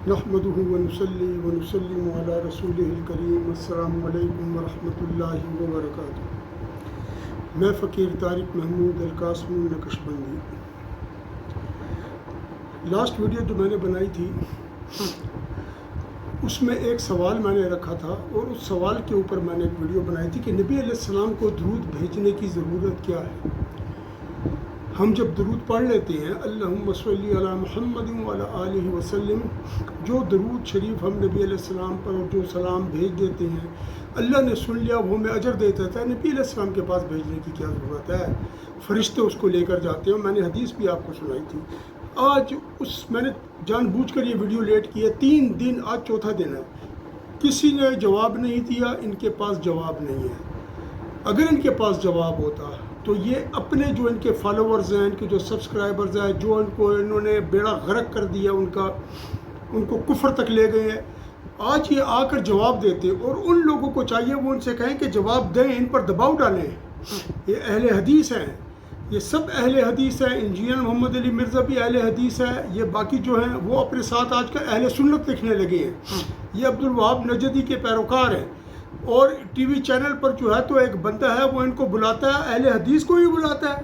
نحمده ونصلي ونسلم على رسوله الکریم السلام علیکم ورحمۃ اللہ وبرکاتہ۔ میں فقیر طارق محمود القاسم نقشبندی۔ لاسٹ ویڈیو جو میں نے بنائی تھی اس میں ایک سوال میں نے رکھا تھا، اور اس سوال کے اوپر میں نے ایک ویڈیو بنائی تھی کہ نبی علیہ السلام کو درود بھیجنے کی ضرورت کیا ہے۔ ہم جب درود پڑھ لیتے ہیں اللہم صلی علی محمد وعلی آلہ وسلم، جو درود شریف ہم نبی علیہ السلام پر اور جو سلام بھیج دیتے ہیں، اللہ نے سن لیا، وہ ہمیں اجر دیتا تھا۔ نبی علیہ السلام کے پاس بھیجنے کی کیا ضرورت ہے؟ فرشتے اس کو لے کر جاتے ہیں۔ میں نے حدیث بھی آپ کو سنائی تھی۔ آج میں نے جان بوجھ کر یہ ویڈیو لیٹ کی ہے، 3 دن، آج چوتھا دن ہے، کسی نے جواب نہیں دیا۔ ان کے پاس جواب نہیں ہے۔ اگر ان کے پاس جواب ہوتا تو یہ اپنے جو ان کے فالوورز ہیں، ان کے جو سبسکرائبرز ہیں، جو انہوں نے بیڑا غرق کر دیا، ان کو کفر تک لے گئے ہیں، آج یہ آ کر جواب دیتے۔ اور ان لوگوں کو چاہیے وہ ان سے کہیں کہ جواب دیں، ان پر دباؤ ڈالیں۔ یہ اہل حدیث ہیں، یہ سب اہل حدیث ہیں۔ انجینئر محمد علی مرزا بھی اہل حدیث ہے۔ یہ باقی جو ہیں وہ اپنے ساتھ آج کل اہل سنت لکھنے لگے ہیں۔ یہ عبدالوہاب نجدی کے پیروکار ہیں، اور ٹی وی چینل پر جو ہے تو ایک بندہ ہے وہ ان کو بلاتا ہے، اہل حدیث کو بھی بلاتا ہے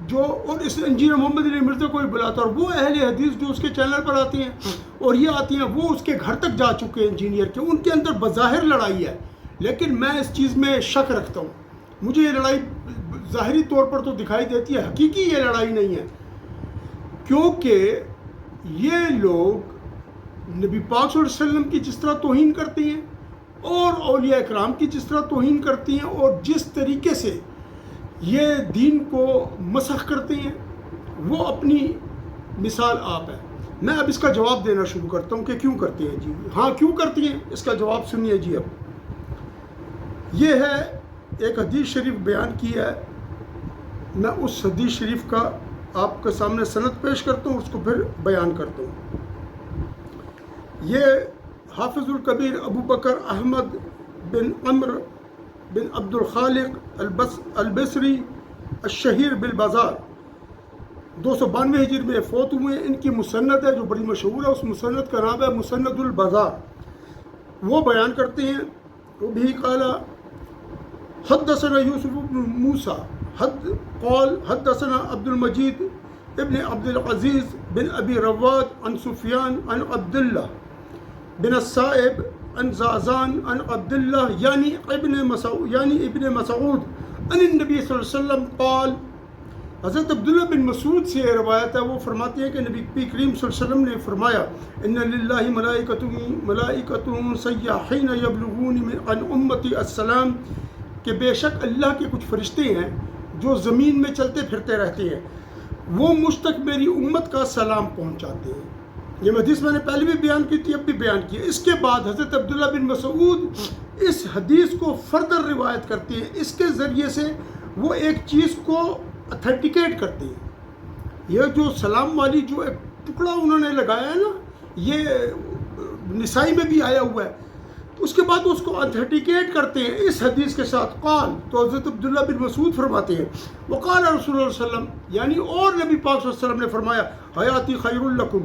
جو، اور اس انجینئر محمد علی مرزا کو بھی بلاتا ہے، اور وہ اہل حدیث جو اس کے چینل پر آتی ہیں اور یہ آتی ہیں، وہ اس کے گھر تک جا چکے ہیں انجینئر کے۔ ان کے اندر بظاہر لڑائی ہے، لیکن میں اس چیز میں شک رکھتا ہوں۔ مجھے یہ لڑائی ظاہری طور پر تو دکھائی دیتی ہے، حقیقی یہ لڑائی نہیں ہے، کیونکہ یہ لوگ نبی پاک صلی اللہ علیہ وسلم کی جس طرح توہین کرتے ہیں اور اولیاء اکرام کی جس طرح توہین کرتی ہیں، اور جس طریقے سے یہ دین کو مسخ کرتے ہیں، وہ اپنی مثال آپ ہے۔ میں اب اس کا جواب دینا شروع کرتا ہوں کہ کیوں کرتے ہیں۔ جی ہاں، کیوں کرتی ہیں، اس کا جواب سنیے۔ جی اب یہ ہے، ایک حدیث شریف بیان کی ہے، میں اس حدیث شریف کا آپ کے سامنے سند پیش کرتا ہوں، اس کو پھر بیان کرتا ہوں۔ یہ حافظ الکبیر ابو بکر احمد بن عمر بن عبد الخالق البصری الشہیر بالبزار 292 ہجری میں فوت ہوئے ہیں۔ ان کی مسند ہے جو بڑی مشہور ہے، اس مسند کا نام ہے مسند البزار۔ وہ بیان کرتے ہیں، وہ بھی قال حدثنا یوسف بن موسیٰ قال حدثنا عبد المجید ابن عبد العزیز بن ابی رواد عن سفیان عن عبد اللہ بن السائب عن زازان عن عبد اللہ یعنی ابن مسعود عن النبی صلی اللہ علیہ وسلم قال، حضرت عبداللہ بن مسعود سے روایت ہے، وہ فرماتے ہیں کہ نبی کریم صلی اللہ علیہ وسلم نے فرمایا، ان للہ ملائکۃ سیاحین یبلغون عن امتی السلام، کہ بے شک اللہ کے کچھ فرشتے ہیں جو زمین میں چلتے پھرتے رہتے ہیں، وہ مجھ تک میری امت کا سلام پہنچاتے ہیں۔ یہ حدیث میں نے پہلے بھی بیان کی تھی، اب بھی بیان کی ہے۔ اس کے بعد حضرت عبداللہ بن مسعود اس حدیث کو فردر روایت کرتے ہیں، اس کے ذریعے سے وہ ایک چیز کو اتھینٹیکیٹ کرتے ہیں۔ یہ جو سلام والی جو ایک ٹکڑا انہوں نے لگایا ہے نا، یہ نسائی میں بھی آیا ہوا ہے، اس کے بعد اس کو اتھینٹیکیٹ کرتے ہیں اس حدیث کے ساتھ۔ قال، تو حضرت عبداللہ بن مسعود فرماتے ہیں، وقال رسول اللہ صلی اللہ علیہ وسلم، یعنی اور نبی پاک صلی اللہ علیہ وسلم نے فرمایا، حیاتی خیر لکم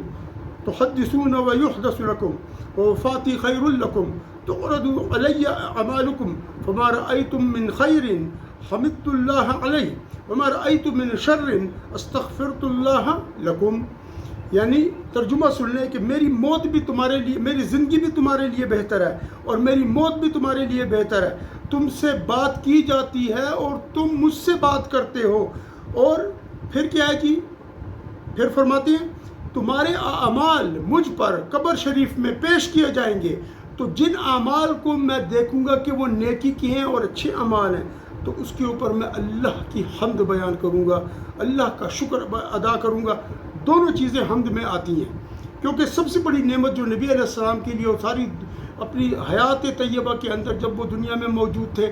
تحدثون ویحدث لکم ووفاتی خیر لکم تعرض علی اعمالکم فما رأیتم من خیر حمدت اللہ علیہ وما رأیتم من شر استغفرت اللہ لکم۔ یعنی ترجمہ سن لیں کہ میری موت بھی تمہارے لیے، میری زندگی بھی تمہارے لیے بہتر ہے، اور میری موت بھی تمہارے لیے بہتر ہے۔ تم سے بات کی جاتی ہے اور تم مجھ سے بات کرتے ہو، اور پھر کیا ہے جی، پھر فرماتے ہیں تمہارے اعمال مجھ پر قبر شریف میں پیش کیے جائیں گے، تو جن اعمال کو میں دیکھوں گا کہ وہ نیکی کے ہیں اور اچھے اعمال ہیں، تو اس کے اوپر میں اللہ کی حمد بیان کروں گا، اللہ کا شکر ادا کروں گا۔ دونوں چیزیں حمد میں آتی ہیں، کیونکہ سب سے بڑی نعمت جو نبی علیہ السلام کے لیے اور ساری اپنی حیات طیبہ کے اندر جب وہ دنیا میں موجود تھے،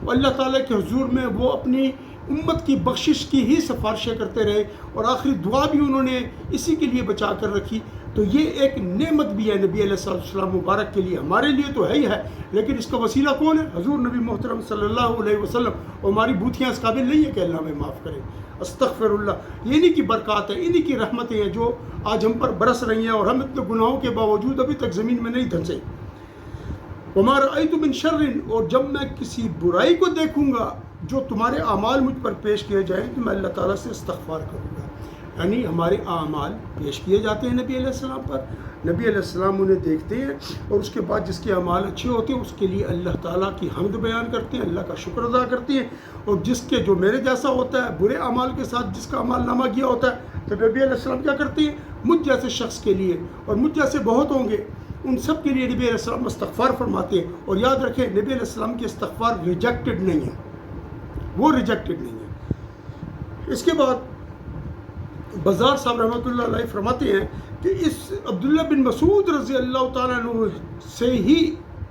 اللہ تعالیٰ کے حضور میں وہ اپنی امت کی بخشش کی ہی سفارشیں کرتے رہے، اور آخری دعا بھی انہوں نے اسی کے لیے بچا کر رکھی، تو یہ ایک نعمت بھی ہے نبی علیہ السلام مبارک کے لیے، ہمارے لیے تو ہے ہی ہے، لیکن اس کا وسیلہ کون ہے؟ حضور نبی محترم صلی اللہ علیہ وسلم. اور ہماری بوتیاں اس قابل نہیں ہے کہ اللہ ہمیں معاف کرے. استغفر اللہ. یہ انہی کی برکات ہے، انہی کی رحمتیں ہیں جو آج ہم پر برس رہی ہیں، اور ہم اتنے گناہوں کے باوجود ابھی تک زمین میں نہیں دھنسے. وما رأیت من شر، اور جب میں کسی برائی کو دیکھوں گا جو تمہارے اعمال مجھ پر پیش کیے جائیں تو میں اللہ تعالیٰ سے استغفار کروں گا. یعنی ہمارے اعمال پیش کیے جاتے ہیں نبی علیہ السلام پر، نبی علیہ السلام انہیں دیکھتے ہیں، اور اس کے بعد جس کے اعمال اچھے ہوتے ہیں اس کے لیے اللہ تعالیٰ کی حمد بیان کرتے ہیں، اللہ کا شکر ادا کرتے ہیں. اور جس کے جو میرے جیسا ہوتا ہے، برے اعمال کے ساتھ جس کا اعمال نامہ کیا ہوتا ہے، تو نبی علیہ السلام کیا کرتے ہیں؟ مجھ جیسے شخص کے لیے، اور مجھ جیسے بہت ہوں گے، ان سب کے لیے نبی علیہ السلام استغفار فرماتے ہیں. اور یاد رکھیں نبی علیہ السلام کی استغفار ریجیکٹڈ نہیں ہے، وہ ریجیکٹڈ نہیں ہے. اس کے بعد بزار صاحب رحمۃ اللہ علیہ فرماتے ہیں کہ اس عبداللہ بن مسعود رضی اللہ تعالیٰ عنہ سے ہی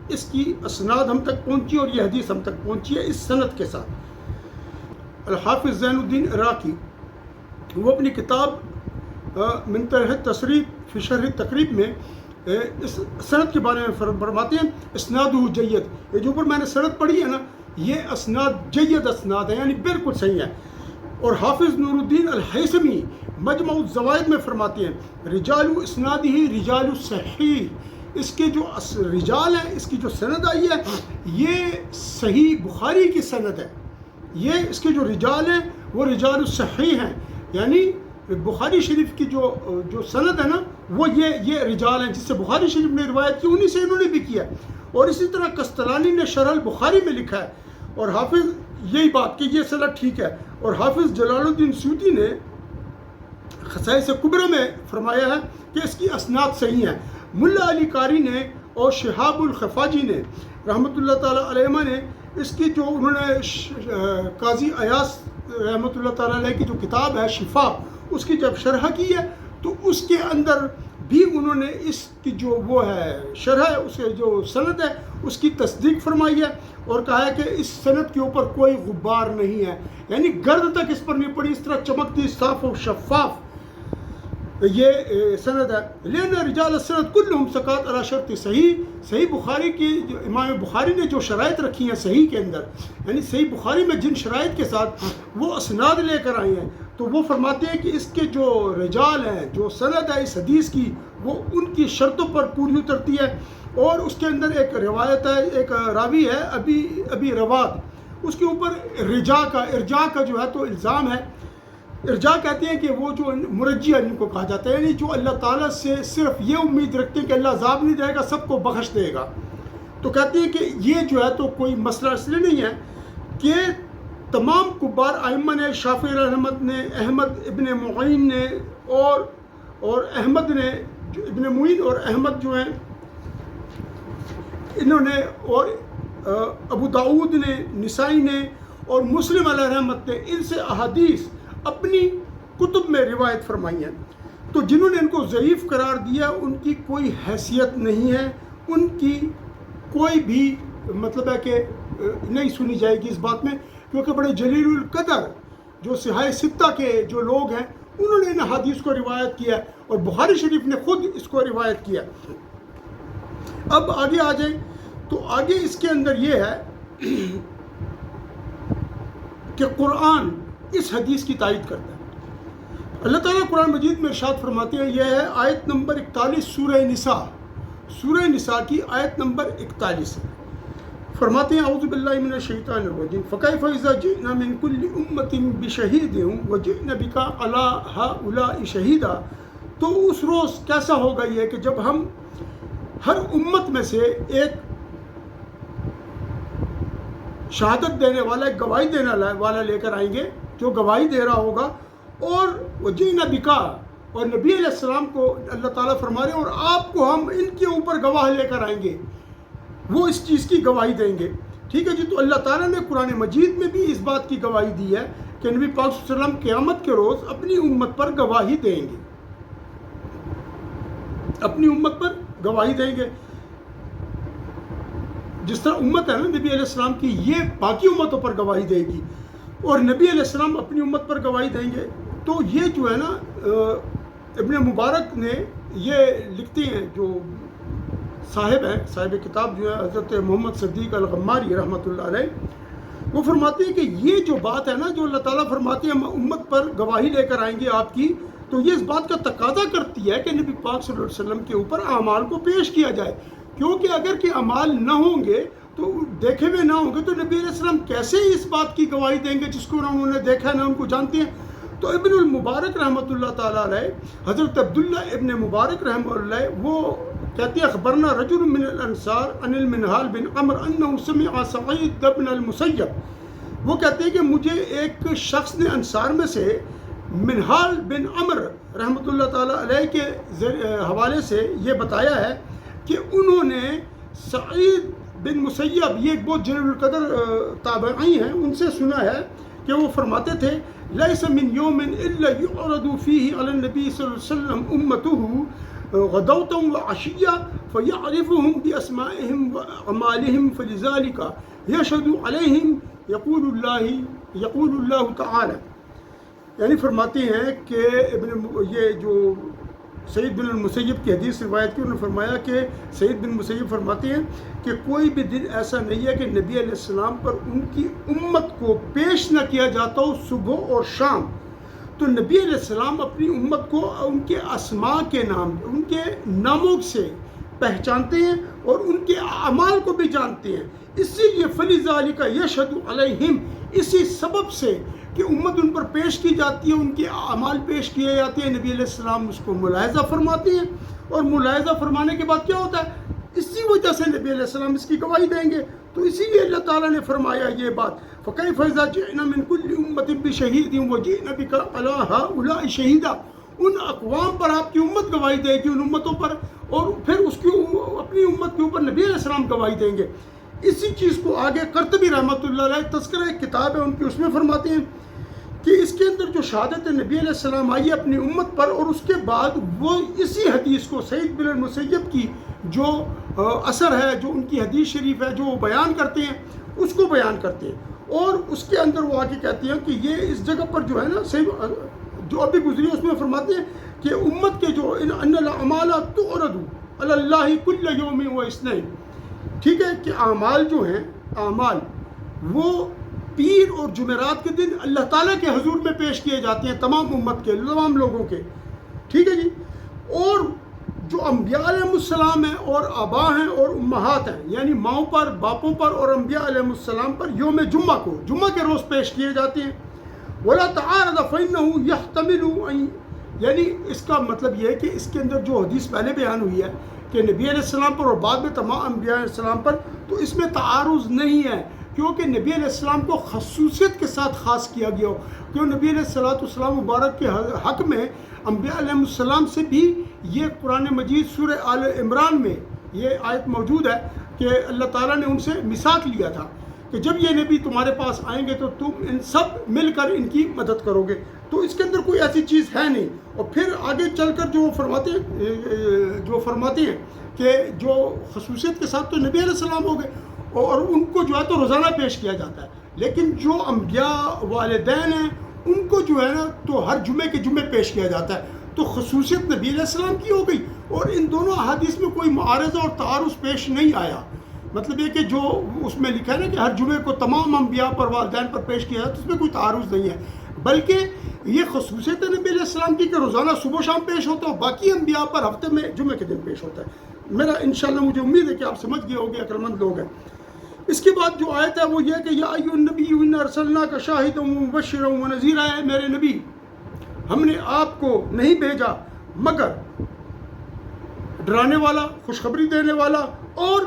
اس کی اسناد ہم تک پہنچی، اور یہ حدیث ہم تک پہنچی ہے اس سند کے ساتھ. الحافظ زین الدین عراقی وہ اپنی کتاب من طرح تصریف فی شرح تقریب میں اس سند کے بارے میں فرماتے ہیں اسنادہ جید. یہ جو اوپر میں نے سند پڑھی ہے نا، یہ اسناد جید اسناد ہے، یعنی بالکل صحیح ہے. اور حافظ نور الدین الحیثمی مجمع الزوائد میں فرماتے ہیں رجال اسنادہ رجال صحیح، اس کے جو رجال ہیں، اس کی جو سند آئی ہے، یہ صحیح بخاری کی سند ہے. یہ اس کے جو رجال ہیں وہ رجال صحیح ہیں، یعنی بخاری شریف کی جو سند ہے نا، وہ یہ رجال ہیں جس سے بخاری شریف نے روایت کی، انہی سے انہوں نے بھی کیا. اور اسی طرح قسطلانی نے شرح البخاری میں لکھا ہے، اور حافظ یہی بات کہ یہ سند ٹھیک ہے. اور حافظ جلال الدین سیوطی نے خصائص کبریٰ میں فرمایا ہے کہ اس کی اسناد صحیح ہیں. ملا علی قاری نے اور شہاب الخفاجی نے رحمۃ اللہ تعالیٰ علیہ نے اس کی جو انہوں نے قاضی ایاس رحمۃ اللہ تعالیٰ علیہ کی جو کتاب ہے شفا، اس کی جب شرح کی ہے تو اس کے اندر بھی انہوں نے اس کی جو وہ ہے شرح ہے، اس کے جو سند ہے اس کی تصدیق فرمائی ہے، اور کہا ہے کہ اس سند کے اوپر کوئی غبار نہیں ہے، یعنی گرد تک اس پر نہیں پڑی، اس طرح چمکتی صاف و شفاف یہ سند ہے. لین رجال السند کلہم ثقات علی شرط صحیح بخاری کی امام بخاری نے جو شرائط رکھی ہیں صحیح کے اندر، یعنی صحیح بخاری میں جن شرائط کے ساتھ وہ اسناد لے کر آئے ہیں، تو وہ فرماتے ہیں کہ اس کے جو رجال ہیں، جو سند ہے اس حدیث کی، وہ ان کی شرطوں پر پوری اترتی ہے. اور اس کے اندر ایک روایت ہے، ایک راوی ہے ابی رواد، اس کے اوپر ارجاء کا جو ہے تو الزام ہے. ارجاء کہتے ہیں کہ وہ جو مرجی ان کو کہا جاتا ہے، یعنی جو اللہ تعالیٰ سے صرف یہ امید رکھتے ہیں کہ اللہ عذاب نہیں دے گا، سب کو بخش دے گا. تو کہتے ہیں کہ یہ جو ہے تو کوئی مسئلہ اس لیے نہیں ہے کہ تمام کبار ائمہ نے، شافعی رحمت نے، احمد ابن معین نے اور احمد نے، ابن معین اور احمد جو ہیں انہوں نے، اور ابو داؤد نے، نسائی نے اور مسلم علیہ رحمت نے ان سے احادیث اپنی کتب میں روایت فرمائی ہیں. تو جنہوں نے ان کو ضعیف قرار دیا ان کی کوئی حیثیت نہیں ہے، ان کی کوئی بھی مطلب ہے کہ نہیں سنی جائے گی اس بات میں، کیونکہ بڑے جلیل القدر جو صحاح ستہ کے جو لوگ ہیں انہوں نے ان حدیث کو روایت کیا، اور بخاری شریف نے خود اس کو روایت کیا. اب آگے آ جائیں تو آگے اس کے اندر یہ ہے کہ قرآن اس حدیث کی تائید کرتا ہے. اللہ تعالیٰ قرآن مجید میں ارشاد فرماتے ہیں، یہ ہے آیت نمبر 41 سورہ نساء کی آیت نمبر 41. فرماتے ہیں اعوذ باللہ من الشیطان الرجیم فکیف اذا جئنا من کل امۃ بشہید وجئنا بک علی ہؤلاء شہیدا. تو اس روز کیسا ہوگا یہ کہ جب ہم ہر امت میں سے ایک شہادت دینے والا، ایک گواہی دینے والا لے کر آئیں گے جو گواہی دے رہا ہوگا، اور وجئنا بک، اور نبی علیہ السلام کو اللہ تعالیٰ فرما رہے ہیں اور آپ کو ہم ان کے اوپر گواہ لے کر آئیں گے، وہ اس چیز کی گواہی دیں گے. ٹھیک ہے جی. تو اللہ تعالیٰ نے قرآن مجید میں بھی اس بات کی گواہی دی ہے کہ نبی پاک صلی اللہ علیہ وسلم قیامت کے روز اپنی امت پر گواہی دیں گے، اپنی امت پر گواہی دیں گے. جس طرح امت ہے نا نبی علیہ السلام کی، یہ باقی امتوں پر گواہی دے گی، اور نبی علیہ السلام اپنی امت پر گواہی دیں گے. تو یہ جو ہے نا ابن مبارک نے یہ لکھتے ہیں جو صاحب ہیں، صاحب کتاب جو ہے حضرت محمد صدیق الغماری رحمۃ اللہ علیہ، وہ فرماتے ہیں کہ یہ جو بات ہے نا، جو اللہ تعالیٰ فرماتے ہیں ہم امت پر گواہی لے کر آئیں گے آپ کی، تو یہ اس بات کا تقاضا کرتی ہے کہ نبی پاک صلی اللہ علیہ وسلم کے اوپر اعمال کو پیش کیا جائے، کیونکہ اگر کہ اعمال نہ ہوں گے تو دیکھے ہوئے نہ ہوں گے تو نبی علیہ السلام کیسے اس بات کی گواہی دیں گے جس کو نہ انہوں نے دیکھا ہے نہ ان کو جانتے ہیں۔ تو ابن المبارک رحمۃ اللہ تعالیٰ علیہ، حضرت عبداللہ ابن مبارک رحمۃ اللہ علیہ، وہ کہتے ہیں اخبرنا رجل من الانصار عن المنہال بن عمر انہ سمع سعید بن المسیب، وہ کہتے ہیں کہ مجھے ایک شخص نے انصار میں سے منہال بن عمر رحمۃ اللہ تعالیٰ علیہ کے حوالے سے یہ بتایا ہے کہ انہوں نے سعید بن مسیب، یہ ایک بہت جلیل القدر تابعی ہیں، ان سے سنا ہے کہ وہ فرماتے تھے لیس من یوم الا یعرض فیہ علی النبی صلی اللہ علیہ وسلم امتہ غدوۃ وعشیہ فیعرفهم باسمائهم واعمالهم فلذلك یشهد علیہم یقول اللہ تعالی، یعنی فرماتے ہیں کہ یہ جو سعید بن المسیب کی حدیث روایت کی، انہوں نے فرمایا کہ سعید بن مسیب فرماتے ہیں کہ کوئی بھی دن ایسا نہیں ہے کہ نبی علیہ السلام پر ان کی امت کو پیش نہ کیا جاتا ہو صبح اور شام۔ تو نبی علیہ السلام اپنی امت کو ان کے اسماء کے نام، ان کے ناموں سے پہچانتے ہیں اور ان کے اعمال کو بھی جانتے ہیں، اسی لیے فلذالک یشہد علیہم، اسی سبب سے کہ امت ان پر پیش کی جاتی ہے، ان کے اعمال پیش کیے جاتے ہیں، نبی علیہ السلام اس کو ملاحظہ فرماتے ہیں، اور ملاحظہ فرمانے کے بعد کیا ہوتا ہے، اسی وجہ سے نبی علیہ السلام اس کی گواہی دیں گے۔ تو اسی لیے اللہ تعالیٰ نے فرمایا یہ بات، فَكَيْفَ إِذَا جِئْنَا مِنْ كُلِّ أُمَّةٍ بِشَهِيدٍ وَجِئْنَا بِكَ عَلَىٰ هَٰؤُلَاءِ شَهِيدًا، ان اقوام پر آپ کی امت گواہی دے گی، ان امتوں پر، اور پھر اس کی اپنی امت کے اوپر نبی علیہ السلام گواہی دیں گے۔ اسی چیز کو آگے قرطبی رحمۃ اللہ علیہ، تذکرہ ایک کتاب ہے ان کی، اس میں فرماتے ہیں کہ اس کے اندر جو شہادت نبی علیہ السلام آئی اپنی امت پر، اور اس کے بعد وہ اسی حدیث کو سعید بن المسیب کی جو اثر ہے، جو ان کی حدیث شریف ہے جو وہ بیان کرتے ہیں، اس کو بیان کرتے ہیں، اور اس کے اندر وہ آگے کہتے ہیں کہ یہ اس جگہ پر جو ہے نا جو ابھی گزری اس میں فرماتے ہیں کہ امت کے جو ان الاعمال تعرض علی اللہ کل یوم و اثنین، ٹھیک ہے، کہ اعمال جو ہیں، اعمال وہ پیر اور جمعرات کے دن اللہ تعالیٰ کے حضور میں پیش کیے جاتے ہیں، تمام امت کے، تمام لوگوں کے، ٹھیک ہے جی۔ اور جو انبیاء علیہ السلام ہیں اور آبا ہیں اور امہات ہیں، یعنی ماؤں پر، باپوں پر اور انبیاء علیہ السلام پر یوم جمعہ کو، جمعہ کے روز پیش کیے جاتے ہیں۔ ولا تعارض فإنه يحتمل أن، یعنی اس کا مطلب یہ ہے کہ اس کے اندر جو حدیث پہلے بیان ہوئی ہے کہ نبی علیہ السلام پر اور بعد میں تمام انبیاء علیہ السلام پر، تو اس میں تعارض نہیں ہے، کیونکہ نبی علیہ السلام کو خصوصیت کے ساتھ خاص کیا گیا ہو، کیوں نبی علیہ السلام مبارک کے حق میں انبیاء علیہ السلام سے بھی یہ قرآن مجید سورہ آل عمران میں یہ آیت موجود ہے کہ اللہ تعالیٰ نے ان سے میثاق لیا تھا کہ جب یہ نبی تمہارے پاس آئیں گے تو تم ان سب مل کر ان کی مدد کرو گے۔ تو اس کے اندر کوئی ایسی چیز ہے نہیں۔ اور پھر آگے چل کر جو فرماتے ہیں کہ جو خصوصیت کے ساتھ تو نبی علیہ السلام ہو گئے، اور ان کو جو ہے تو روزانہ پیش کیا جاتا ہے، لیکن جو انبیاء والدین ہیں ان کو جو ہے نا تو ہر جمعے کے جمعے پیش کیا جاتا ہے، تو خصوصیت نبی علیہ السلام کی ہو گئی، اور ان دونوں احادیث میں کوئی معارضہ اور تعارض پیش نہیں آیا۔ مطلب یہ کہ جو اس میں لکھا ہے نا کہ ہر جمعے کو تمام انبیاء پر، والدین پر پیش کیا جاتا ہے، اس میں کوئی تعارض نہیں ہے، بلکہ یہ خصوصیت نبی علیہ السلام کی کہ روزانہ صبح و شام پیش ہوتا ہے، باقی انبیاء پر ہفتے میں جمعے کے دن پیش ہوتا ہے۔ میرا انشاءاللہ مجھے امید ہے کہ آپ سمجھ گئے ہوں گے، عقلمند لوگ ہیں۔ اس کے بعد جو آیت ہے وہ یہ کہ یا ایھا النبی انا ارسلناک شاہدا ومبشرا ونذیرا، اے میرے نبی ہم نے آپ کو نہیں بھیجا مگر ڈرانے والا، خوشخبری دینے والا، اور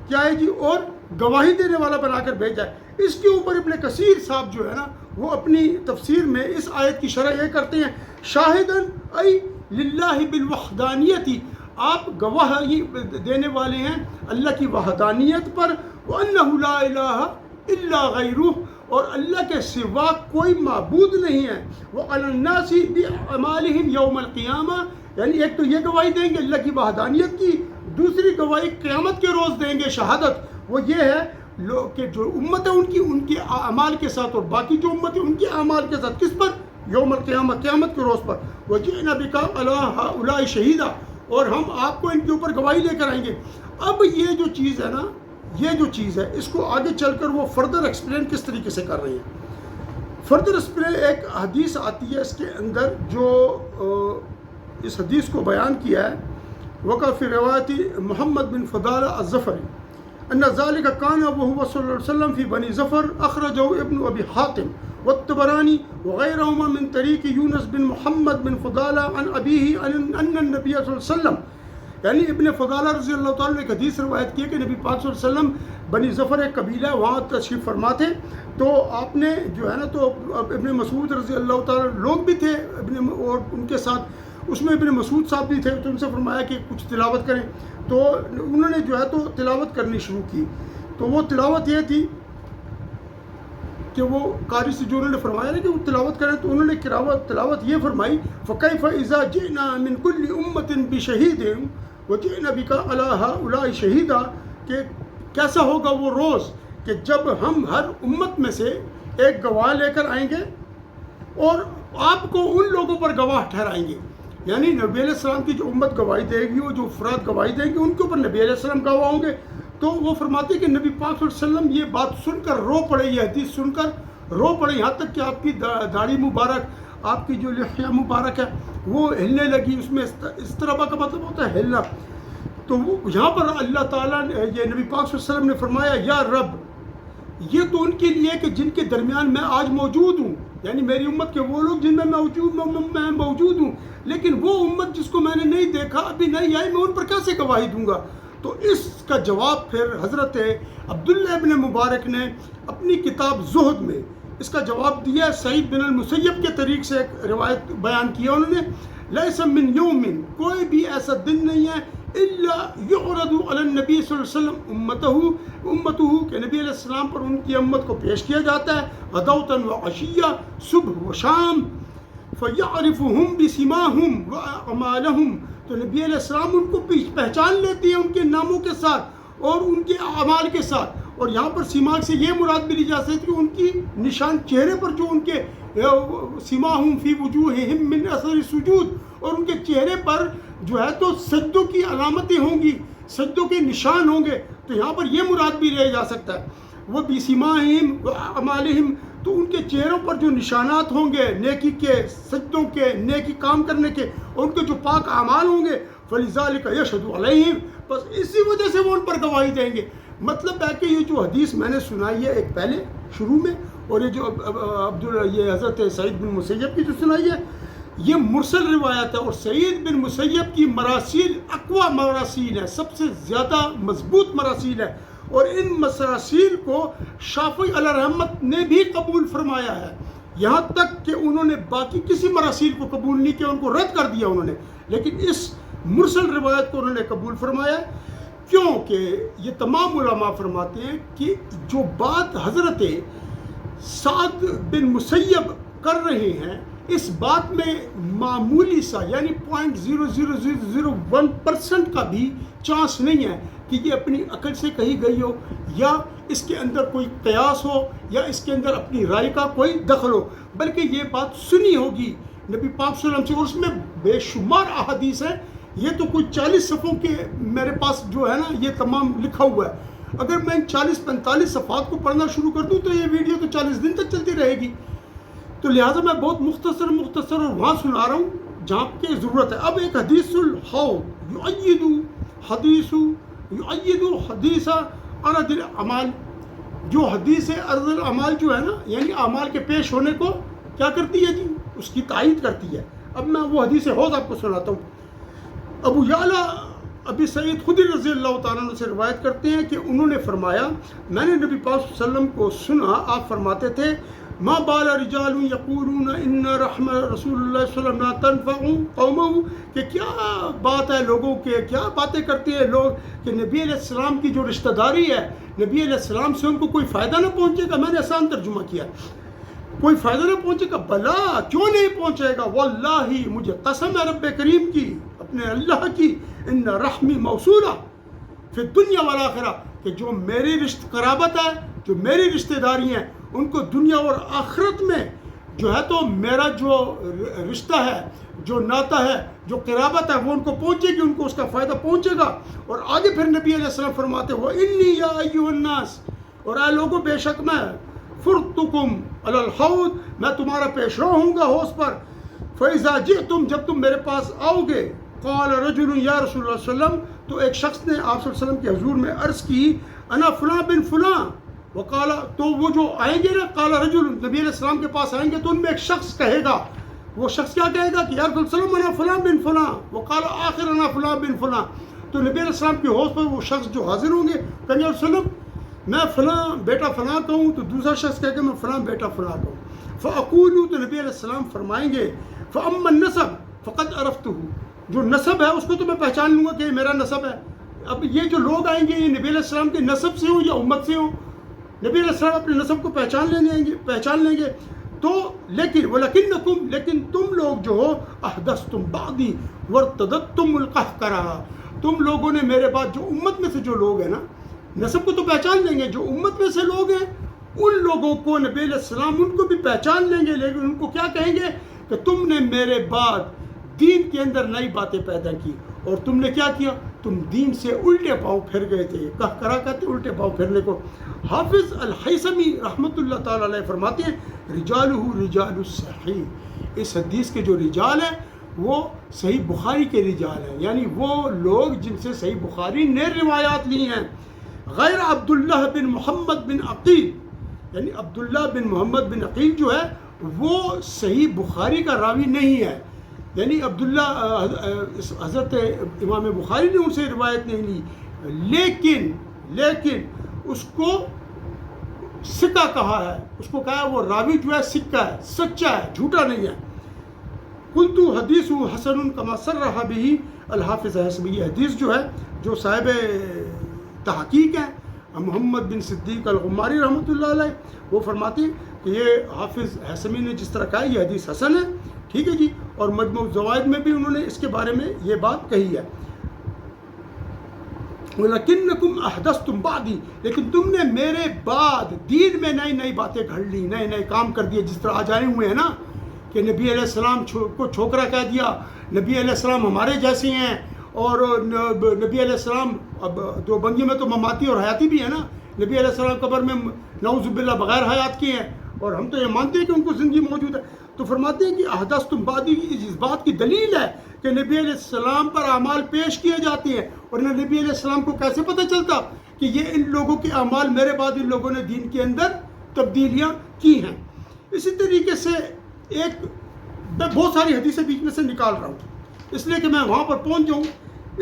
کیا ہے جی، اور گواہی دینے والا بنا کر بھیجا ہے۔ اس کے اوپر ابن کثیر صاحب جو ہے نا وہ اپنی تفسیر میں اس آیت کی شرح یہ کرتے ہیں، شاہدن ای للہ بالوحدانیت، آپ گواہی دینے والے ہیں اللہ کی وحدانیت پر، وَأَنَّهُ لَا إِلَٰهَ إِلَّا غَيْرُهُ، اور اللہ کے سوا کوئی معبود نہیں ہے، وَعَلَى النَّاسِ بِأَعْمَالِهِمْ يَوْمَ الْقِيَامَةِ، یعنی ایک تو یہ گواہی دیں گے اللہ کی وحدانیت کی، دوسری گواہی قیامت کے روز دیں گے شہادت، وہ یہ ہے کہ جو امت ہے ان کے اعمال کے ساتھ، اور باقی جو امت ہے ان کے اعمال کے ساتھ، کس پر؟ یوم القیامہ قیامت کے روز پر، وجئنا بک علی ہؤلاء شہیدا، اور ہم آپ کو ان کے اوپر گواہی لے کر آئیں گے۔ اب یہ جو چیز ہے نا، یہ جو چیز ہے اس کو آگے چل کر وہ فردر ایکسپلین کس طریقے سے کر رہے ہیں۔ فردر ایکسپلین ایک حدیث آتی ہے، اس کے اندر جو اس حدیث کو بیان کیا ہے، وقع فی روایت محمد بن فضالہ الظفری ان ذلك كان وهو صلی اللہ علیہ وسلم فی بنی ظفر اخرجہ ابن ابی حاتم والطبرانی وغیرہما من طریق یونس بن محمد بن فضالہ عن ابیہ ان النبی صلی اللہ علیہ وسلم، یعنی ابن فضالہ رضی اللہ تعالیٰ نے ایک حدیث روایت کی ہے کہ نبی پاک صلی اللہ علیہ وسلم بنی ظفر ایک قبیلہ ہے، وہاں تشریف فرما تھے، تو آپ نے جو ہے نا، تو ابن مسعود رضی اللہ تعالیٰ لوگ بھی تھے اور ان کے ساتھ، اس میں ابن مسعود صاحب بھی تھے، تو ان سے فرمایا کہ کچھ تلاوت کریں، تو انہوں نے جو ہے تو تلاوت کرنی شروع کی۔ تو وہ تلاوت یہ تھی کہ وہ قاری سے جو انہوں نے فرمایا نا کہ وہ تلاوت کریں، تو انہوں نے تلاوت یہ فرمائی، فَكَيْفَ إِذَا جِئْنَا مِنْ كُلِّ أُمَّةٍ بِشَهِيدٍ وَجِئْنَا بِكَ عَلَىٰ هَؤُلَاءِ شَهِيدًا، کہ کیسا ہوگا وہ روز کہ جب ہم ہر امت میں سے ایک گواہ لے کر آئیں گے اور آپ کو ان لوگوں پر گواہ ٹھہرائیں گے، یعنی نبی علیہ السلام کی جو امت گواہی دے گی، وہ جو افراد گواہی دیں گے، ان کے اوپر نبی علیہ السلام گواہ ہوں گے۔ تو وہ فرماتے ہیں کہ نبی پاک صلی اللہ علیہ وسلم یہ بات سن کر رو پڑے، یہ حدیث سن کر رو پڑے، یہاں تک کہ آپ کی داڑھی مبارک، آپ کی جو لحیہ مبارک ہے وہ ہلنے لگی۔ اس میں اضطرابہ کا مطلب ہوتا ہے ہلنا۔ تو یہاں پر اللہ تعالیٰ نے، یہ نبی پاک صلی اللہ علیہ وسلم نے فرمایا، یا رب، یہ تو ان کے لیے کہ جن کے درمیان میں آج موجود ہوں، یعنی میری امت کے وہ لوگ جن میں میں موجود ہوں، لیکن وہ امت جس کو میں نے نہیں دیکھا، ابھی نہیں آئی، میں ان پر کیسے گواہی دوں گا؟ تو اس کا جواب پھر حضرت عبداللہ ابن مبارک نے اپنی کتاب زہد میں اس کا جواب دیا۔ سعید بن المسیب کے طریق سے ایک روایت بیان کیا انہوں نے، لیس من یوم، کوئی بھی ایسا دن نہیں ہے، الا یعرض علی النبی صلی اللہ علیہ وسلم امتہ، کہ نبی علیہ السلام پر ان کی امت کو پیش کیا جاتا ہے، غدوۃ و عشیہ، صبح و شام، فیعرفہم بسماہم و اعمالہم، تو نبی علیہ السلام ان کو پہچان لیتی ہے ان کے ناموں کے ساتھ اور ان کے اعمال کے ساتھ۔ اور یہاں پر سیماک سے یہ مراد بھی لی جا سکتی ہے کہ ان کی نشان چہرے پر جو ان کے سیماہم فی وجوہہم من اثر السجود، اور ان کے چہرے پر جو ہے تو سجدوں کی علامتیں ہوں گی، سجدوں کے نشان ہوں گے، تو یہاں پر یہ مراد بھی لیا جا سکتا ہے۔ وہ بسماہم و اعمالہم، تو ان کے چہروں پر جو نشانات ہوں گے نیکی کے، سجدوں کے، نیکی کام کرنے کے، اور ان کے جو پاک اعمال ہوں گے، فَلِذَٰلِكَ يَشْهَدُ عَلَيْهِمْ، بس اسی وجہ سے وہ ان پر گواہی دیں گے۔ مطلب ہے کہ یہ جو حدیث میں نے سنائی ہے ایک پہلے شروع میں، اور یہ جو یہ حضرت سعید بن مسیب کی جو سنائی ہے، یہ مرسل روایت ہے، اور سعید بن مسیب کی مراسیل اقوی مراسیل ہے، سب سے زیادہ مضبوط مراسیل ہے، اور ان مراسیل کو شافعی علیہ رحمت نے بھی قبول فرمایا ہے، یہاں تک کہ انہوں نے باقی کسی مراسیل کو قبول نہیں کیا، ان کو رد کر دیا انہوں نے، لیکن اس مرسل روایت کو انہوں نے قبول فرمایا، کیونکہ یہ تمام علماء فرماتے ہیں کہ جو بات حضرت سعد بن مسیب کر رہے ہیں، اس بات میں معمولی سا یعنی 0.00001% کا بھی چانس نہیں ہے کہ یہ اپنی عقل سے کہی گئی ہو، یا اس کے اندر کوئی قیاس ہو، یا اس کے اندر اپنی رائے کا کوئی دخل ہو، بلکہ یہ بات سنی ہوگی نبی پاک صلی اللہ علیہ وسلم سے، اور اس میں بے شمار احادیث ہیں، یہ تو کوئی 40 صفحوں کے میرے پاس جو ہے نا یہ تمام لکھا ہوا ہے، اگر میں ان 40-45 صفحات کو پڑھنا شروع کر دوں تو یہ ویڈیو تو 40 دن تک چلتی رہے گی، تو لہٰذا میں بہت مختصر اور وہاں سنا رہا ہوں جہاں کی ضرورت ہے۔ اب ایک حدیث الحوض یؤید حدیث عرض الاعمال، جو حدیث عرض الاعمال جو ہے نا، یعنی اعمال کے پیش ہونے کو کیا کرتی ہے جی، اس کی تائید کرتی ہے۔ اب میں وہ حدیث حوض آپ کو سناتا ہوں۔ ابو یعلا ابی سعید خدری رضی اللہ تعالیٰ عنہ سے روایت کرتے ہیں کہ انہوں نے فرمایا، میں نے نبی پاک صلی اللہ علیہ وسلم کو سنا، آپ فرماتے تھے، ما بال رجال یقولون ان رحمہ رسول اللہ صلی اللہ علیہ وسلم لا تنفع قومہ، کہ کیا بات ہے لوگوں کے، کیا باتیں کرتے ہیں لوگ کہ نبی علیہ السلام کی جو رشتہ داری ہے، نبی علیہ السلام سے ان کو کوئی فائدہ نہ پہنچے گا۔ میں نے آسان ترجمہ کیا، کوئی فائدہ نہ پہنچے گا، بلا کیوں نہیں پہنچے گا، واللہ مجھے قسم ہے رب کریم کی، اپنے اللہ کی، ان رحمی موصولہ فی الدنیا والآخرہ، کہ جو میری قرابت ہے، جو میری رشتہ داری ہیں، ان کو دنیا اور آخرت میں جو ہے تو میرا جو رشتہ ہے، جو ناتا ہے، جو قرابت ہے، وہ ان کو پہنچے گی، ان کو اس کا فائدہ پہنچے گا۔ اور آگے پھر نبی علیہ السلام فرماتے ہو انی یا ایھا الناس، اور اے لوگوں بے شک میں فرتکم علی الحوض، میں تمہارا پیشرو ہوں گا حوض پر۔ فاذا جئتم، جب تم میرے پاس آؤ گے، قال رجل یا رسول اللہ صلی اللہ علیہ وسلم، تو ایک شخص نے آپ صلی اللہ علیہ وسلم کے حضور میں عرض کی انا فلاں بن فلاں، وقال، تو وہ جو آئیں گے نا، قال رجل، نبی علیہ السلام کے پاس آئیں گے تو ان میں ایک شخص کہے گا، وہ شخص کیا کہے گا کہ یا رسول اللہ صلی اللہ علیہ وسلم انا فلاں بن فلاں، وقال آخر انا فلاں بن فلاں۔ تو نبی علیہ السلام کے حوض پر وہ شخص جو حاضر ہوں گے کہیں گے یا رسول اللہ میں فلاں بیٹا فلاں کا ہوں، تو دوسرا شخص کہے گا میں فلاں بیٹا فلاں کا ہوں۔ فاقول، تو نبی علیہ السلام فرمائیں گے فاما النسب فقد عرفتہ، جو نسب ہے اس کو تو میں پہچان لوں گا کہ یہ میرا نسب ہے۔ اب یہ جو لوگ آئیں گے یہ نبی علیہ السلام کے نسب سے ہوں یا امت سے ہوں، نبی علیہ السلام اپنے نسب کو پہچان لیں گے تو وَلَكِنَّكُمْ، لیکن تم لوگ جو ہو احدثتم بعدی وارتدتم القہقرہ، تم لوگوں نے میرے بعد، جو امت میں سے جو لوگ ہیں نا، نسب کو تو پہچان لیں گے، جو امت میں سے لوگ ہیں ان لوگوں کو نبی علیہ السلام ان کو بھی پہچان لیں گے، لیکن ان کو کیا کہیں گے کہ تم نے میرے بعد دین کے اندر نئی باتیں پیدا کی، اور تم نے کیا کیا، تم دین سے الٹے پاؤں پھر گئے تھے۔ کہا کہتے الٹے پاؤں پھرنے کو۔ حافظ الہیثمی رحمۃ اللہ تعالیٰ علیہ فرماتے ہیں رجالہ رجال الصحیح، اس حدیث کے جو رجال ہیں وہ صحیح بخاری کے رجال ہیں، یعنی وہ لوگ جن سے صحیح بخاری نے روایات لی ہیں، غیر عبداللہ بن محمد بن عقیل، یعنی عبداللہ بن محمد بن عقیل جو ہے وہ صحیح بخاری کا راوی نہیں ہے، یعنی عبداللہ حضرت امام بخاری نے ان سے روایت نہیں لی، لیکن اس کو سکہ کہا ہے، اس کو کہا ہے وہ راوی جو ہے سکہ ہے، سچا ہے، جھوٹا نہیں ہے۔ قلت حدیث حسن کما صرح به الحافظ الہیثمی، یہ حدیث جو ہے، جو صاحب تحقیق ہے محمد بن صدیق الغماری رحمۃ اللہ علیہ، وہ فرماتے ہیں کہ یہ حافظ الہیثمی نے جس طرح کہا یہ حدیث حسن ہے، ٹھیک ہے جی، اور مجموع الزوائد میں بھی انہوں نے اس کے بارے میں یہ بات کہی ہے۔ وَلَكِنَّكُمْ أَحْدَثْتُمْ بَعْدِي، لیکن تم نے میرے بعد دین میں نئی باتیں گھڑ لی، نئے کام کر دیے، جس طرح آج آئے ہوئے ہیں نا کہ نبی علیہ السلام کو چھوکرا کہہ دیا، نبی علیہ السلام ہمارے جیسے ہیں، اور نبی علیہ السلام اب دو بندی میں تو مماتی اور حیاتی بھی ہے نا، نبی علیہ السلام قبر میں نعوذ باللہ بغیر حیات کے ہیں، اور ہم تو یہ مانتے ہیں کہ ان کو زندگی موجود ہے۔ تو فرماتے ہیں کہ احدثتم بعدی اس بات کی دلیل ہے کہ نبی علیہ السلام پر اعمال پیش کیے جاتے ہیں، اور نبی علیہ السلام کو کیسے پتہ چلتا کہ یہ ان لوگوں کے اعمال میرے بعد ان لوگوں نے دین کے اندر تبدیلیاں کی ہیں۔ اسی طریقے سے ایک میں بہت ساری حدیثیں بیچ میں سے نکال رہا ہوں اس لیے کہ میں وہاں پر پہنچ جاؤں۔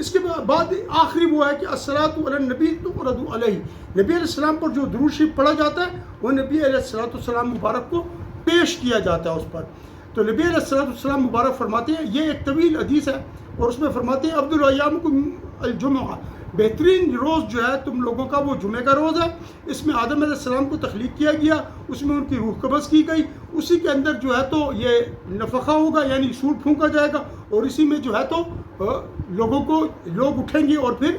اس کے بعد آخری وہ ہے کہ الصلاۃ علی النبی تفرض علیہ، نبی علیہ السلام پر جو درود شریف پڑھا جاتا ہے وہ نبی علیہ الصلوۃ والسلام مبارک کو پیش کیا جاتا ہے اس پر۔ تو نبی علیہ الصلوۃ والسلام مبارک فرماتے ہیں، یہ ایک طویل حدیث ہے، اور اس میں فرماتے ہیں افضل ایامکم الجمعہ، بہترین روز جو ہے تم لوگوں کا وہ جمعہ کا روز ہے، اس میں آدم علیہ السلام کو تخلیق کیا گیا، اس میں ان کی روح قبض کی گئی، اسی کے اندر جو ہے تو یہ نفخہ ہوگا یعنی سور پھونکا جائے گا، اور اسی میں جو ہے تو لوگ اٹھیں گے، اور پھر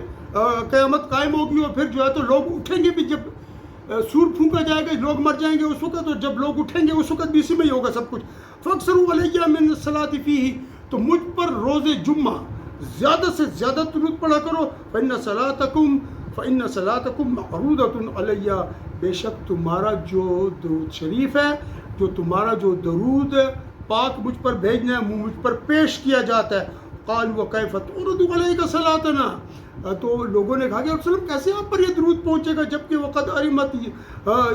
قیامت قائم ہوگی، اور پھر جو ہے تو لوگ اٹھیں گے بھی، جب سور پھونکا جائے گا لوگ مر جائیں گے اس وقت، اور جب لوگ اٹھیں گے اس وقت بھی اسی میں ہی ہوگا سب کچھ۔ فاکثروا علیہ من الصلاۃ فیہ، تو مجھ پر روز جمعہ زیادہ سے زیادہ درود پڑھا کرو، فإن صلاتکم معروضۃ علیہ، بے شک تمہارا جو درود شریف ہے، جو تمہارا جو درود پاک مجھ پر بھیجنا ہے، مجھ پر پیش کیا جاتا ہے۔ قالوا وکیف تعرض علیک صلاتنا، تو لوگوں نے کہا کہ رسول اللہ کیسے آپ پر یہ درود پہنچے گا جبکہ وقد ارمت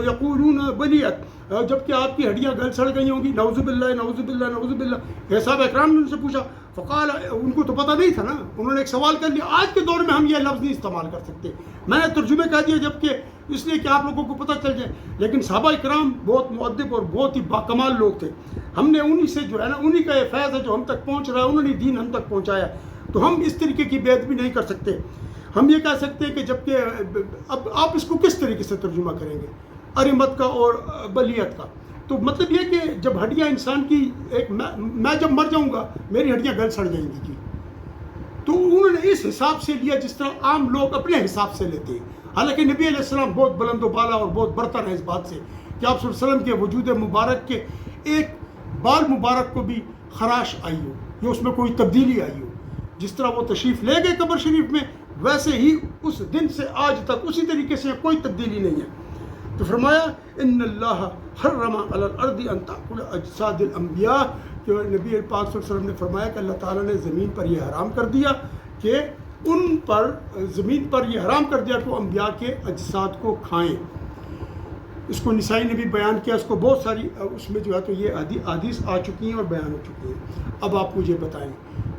یقولون بلیت، جبکہ آپ کی ہڈیاں گل سڑ گئی ہوں گی، نعوذ باللہ نعوذ باللہ نعوذ باللہ۔ صحابہ اکرام نے ان سے پوچھا، فقال، ان کو تو پتہ نہیں تھا نا، انہوں نے ایک سوال کر لیا، آج کے دور میں ہم یہ لفظ نہیں استعمال کر سکتے، میں نے ترجمے کہہ دیا جبکہ اس لیے کہ آپ لوگوں کو پتہ چل جائے، لیکن صحابہ اکرام بہت مؤدب اور بہت ہی باکمال لوگ تھے، ہم نے انہی سے جو ہے نا، انہی کا یہ فیض ہے جو ہم تک پہنچ رہا ہے، انہوں نے دین ہم تک پہنچایا، تو ہم اس طریقے کی بے ادبی نہیں کر سکتے۔ ہم یہ کہہ سکتے ہیں کہ جبکہ اب آپ اس کو کس طریقے سے ترجمہ کریں گے، ارمت کا اور بلیت کا، تو مطلب یہ کہ جب ہڈیاں انسان کی ایک میں جب مر جاؤں گا میری ہڈیاں گل سڑ جائیں گی جی، تو انہوں نے اس حساب سے لیا جس طرح عام لوگ اپنے حساب سے لیتے ہیں، حالانکہ نبی علیہ السلام بہت بلند و بالا اور بہت برتر ہے اس بات سے کہ آپ صلی اللہ علیہ وسلم کے وجود مبارک کے ایک بال مبارک کو بھی خراش آئی ہو یا اس میں کوئی تبدیلی آئی ہو. جس طرح وہ تشریف لے گئے قبر شریف میں ویسے ہی اس دن سے آج تک اسی طریقے سے کوئی تبدیلی نہیں ہے. تو فرمایا ان اللہ حرم علی الارض ان تاکل اجساد الانبیاء کہ نبی پاک صلی اللہ علیہ وسلم نے فرمایا کہ اللہ تعالیٰ نے زمین پر یہ حرام کر دیا کہ ان پر زمین پر یہ حرام کر دیا کہ وہ انبیاء کے اجساد کو کھائیں. اس کو نسائی نے بھی بیان کیا, اس کو بہت ساری اس میں جو ہے تو یہ احادیث آ چکی ہیں اور بیان ہو چکی ہیں. اب آپ مجھے بتائیں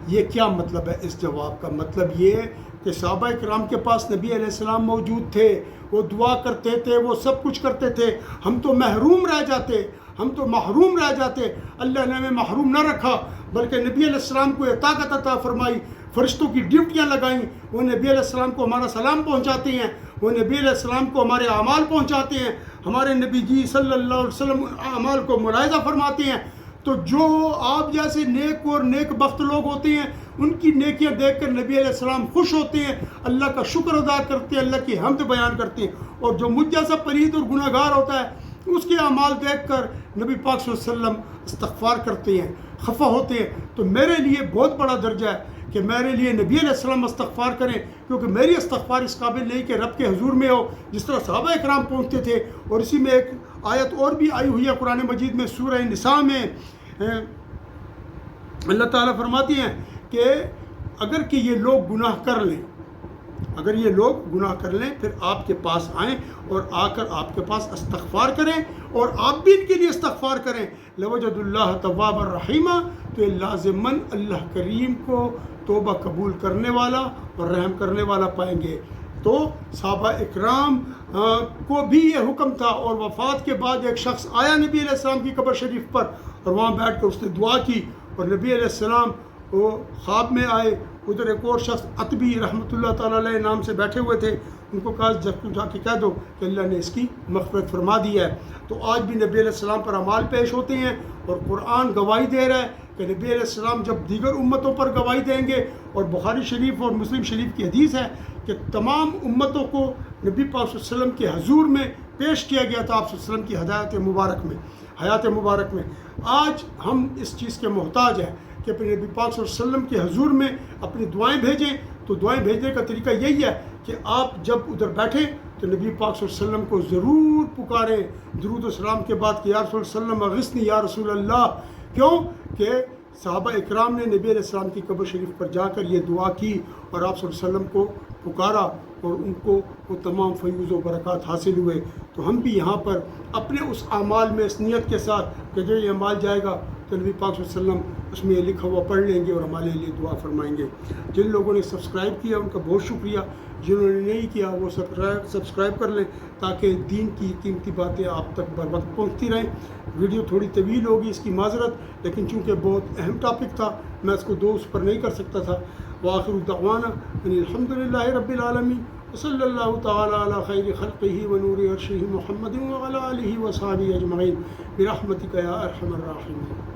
یہ کیا مطلب ہے اس جواب کا؟ مطلب یہ کہ صحابہ کرام کے پاس نبی علیہ السلام موجود تھے, وہ دعا کرتے تھے, وہ سب کچھ کرتے تھے, ہم تو محروم رہ جاتے, ہم تو محروم رہ جاتے. اللہ نے ہمیں محروم نہ رکھا بلکہ نبی علیہ السلام کو یہ طاقت عطا فرمائی, فرشتوں کی ڈیوٹیاں لگائیں, وہ نبی علیہ السلام کو ہمارا سلام پہنچاتے ہیں, وہ نبی علیہ السلام کو ہمارے اعمال پہنچاتے ہیں, ہمارے نبی جی صلی اللہ علیہ وسلم اعمال کو ملاحظہ فرماتے ہیں. تو جو آپ جیسے نیک اور نیک بخت لوگ ہوتے ہیں ان کی نیکیاں دیکھ کر نبی علیہ السلام خوش ہوتے ہیں, اللہ کا شکر ادا کرتے ہیں, اللہ کی حمد بیان کرتے ہیں. اور جو مجھ جیسا پلید اور گناہ گار ہوتا ہے اس کے اعمال دیکھ کر نبی پاک صلی اللہ علیہ وسلم استغفار کرتے ہیں, خفا ہوتے ہیں. تو میرے لیے بہت بڑا درجہ ہے کہ میرے لیے نبی علیہ السلام استغفار کریں, کیونکہ میری استغفار اس قابل نہیں کہ رب کے حضور میں ہو جس طرح صحابہ اکرام پہنچتے تھے. اور اسی میں ایک آیت اور بھی آئی ہوئی ہے قرآن مجید میں, سورہ نساء میں اللہ تعالیٰ فرماتی ہیں کہ اگر کہ یہ لوگ گناہ کر لیں, اگر یہ لوگ گناہ کر لیں پھر آپ کے پاس آئیں اور آ کر آپ کے پاس استغفار کریں اور آپ بھی ان کے لیے استغفار کریں, لوجد اللہ تواب الرحیمہ, تو یہ لازماً اللہ کریم کو توبہ قبول کرنے والا اور رحم کرنے والا پائیں گے. تو صحابہ اکرام کو بھی یہ حکم تھا. اور وفات کے بعد ایک شخص آیا نبی علیہ السلام کی قبر شریف پر اور وہاں بیٹھ کر اس نے دعا کی, اور نبی علیہ السلام وہ خواب میں آئے. ادھر ایک اور شخص عتبی رحمۃ اللہ تعالیٰ علیہ نام سے بیٹھے ہوئے تھے, ان کو کہا جا کے کہہ دو کہ اللہ نے اس کی مغفرت فرما دی ہے. تو آج بھی نبی علیہ السلام پر اعمال پیش ہوتے ہیں اور قرآن گواہی دے رہا ہے کہ نبی علیہ السلام جب دیگر امتوں پر گواہی دیں گے, اور بخاری شریف اور مسلم شریف کی حدیث ہے کہ تمام امتوں کو نبی پاک صلی اللہ علیہ وسلم کے حضور میں پیش کیا گیا تھا, آپ صلی اللہ علیہ وسلم کی حیات مبارک میں. آج ہم اس چیز کے محتاج ہیں کہ اپنے نبی پاک صلی اللہ علیہ وسلم کے حضور میں اپنی دعائیں بھیجیں. تو دعائیں بھیجنے کا طریقہ یہی ہے کہ آپ جب ادھر بیٹھیں تو نبی پاک صلی اللہ علیہ وسلم کو ضرور پکاریں درود و سلام کے بعد کہ یا رسول اللہ علیہ وسلم اغثنی یا رسول اللہ. کیوں کہ صحابہ اکرام نے نبی علیہ السلام کی قبر شریف پر جا کر یہ دعا کی اور آپ صلی اللہ علیہ وسلم کو پکارا اور ان کو وہ تمام فیوز و برکات حاصل ہوئے. تو ہم بھی یہاں پر اپنے اس اعمال میں اس نیت کے ساتھ کہ جو یہ اعمال جائے گا تو نبی پاک صلی اللہ علیہ وسلم اس میں یہ لکھا ہوا پڑھ لیں گے اور ہمارے لیے دعا فرمائیں گے. جن لوگوں نے سبسکرائب کیا ان کا بہت شکریہ, جنہوں نے نہیں کیا وہ سبسکرائب کر لیں تاکہ دین کی قیمتی باتیں آپ تک بر وقت پہنچتی رہیں. ویڈیو تھوڑی طویل ہوگی, اس کی معذرت, لیکن چونکہ بہت اہم ٹاپک تھا میں اس کو اس پر نہیں کر سکتا تھا. وآخر دعوانا ان الحمد للہ رب العالمین وصلی اللہ تعالی علی خیر خلقہ ونور عرشہ محمد وعلی آلہ وصحبہ اجمعین برحمتک یا ارحم الراحمین.